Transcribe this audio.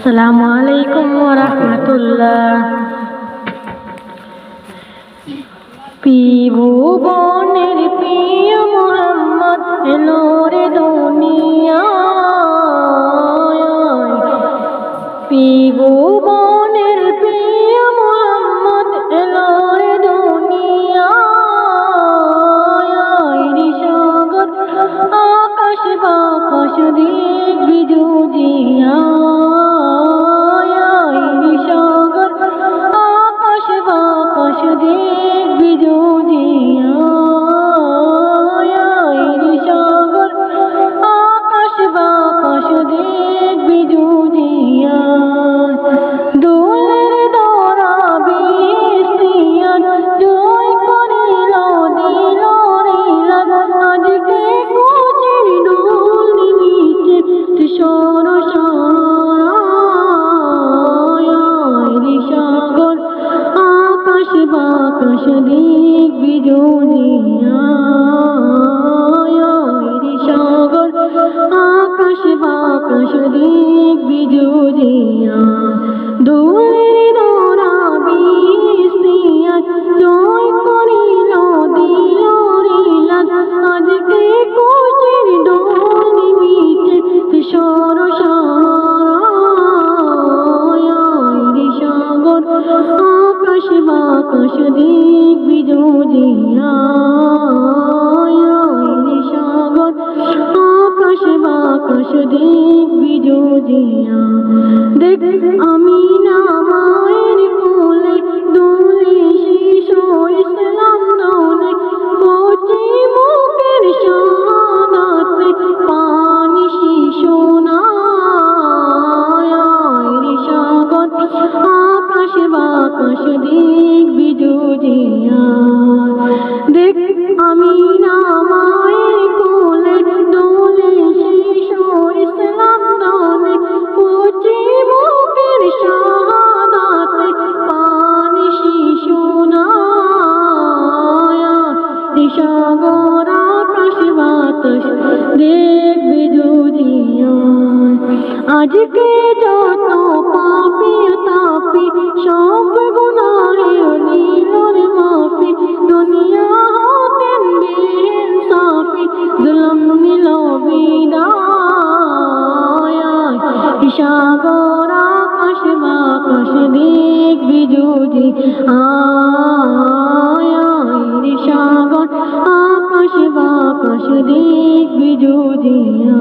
আসসালামু আলাইকুম ওয়া রাহমাতুল্লাহ। ভুবনের প্রিয় মুহাম্মদ এলো রে দুনিয়ায়। ভুবনের প্রিয় মুহাম্মদ এলো রে দুনিয়ায়। সাগর আকাশ বাতাস দেখবি জুজিয়া, সাগর আকাশ বাতাস দেখবি জুজিয়া, সাগর আকাশ বাতাস দেখবি জুজিয়া। দোলের দরা বিস্তিয়ান জয় করিল দিল রিলান, আজকে কোচির দোল নিমিতে সর সাগর আকাশ বাতাস দেখবি জুজিয়া, সাগর আকাশ বাতাস দেখবি জুজিয়া। দোলের দরা বিস্তিয়ান জয় করিল দিল রিলান, আজকে কোচির দোল নিমিতে সর সাগর আকাশ বাতাস দেখবি জুজিয়া, সাগর আকাশ বাতাস দেখবি জুজিয়া। দেখ আমিনা মায়ের কোলে দোলে শিশু ইসলাম দোলে, কচি মুখের শাহাদাতে পানি শিশু নাই। সাগর আকাশ বাতাস দেখবি জুজিয়া। দেখ আমিনা মায়ের কোলে দোলে শিশু ইসলাম দোলে, কচি মুখের শাহাদাতে পানি শিশু নাই। সাগর আকাশ বাতাস দেখবি জুজিয়া। আজকে যত পাপি তাপি সব গুনাহের দিল রে মাফি, দুনিয়া হতেন বেইনসাফি জুলম নিল বিদায়। সাগর আকাশ বাতাস দেখবি জুজিয়া, সাগর আকাশ বাতাস দেখবি জুজিয়া।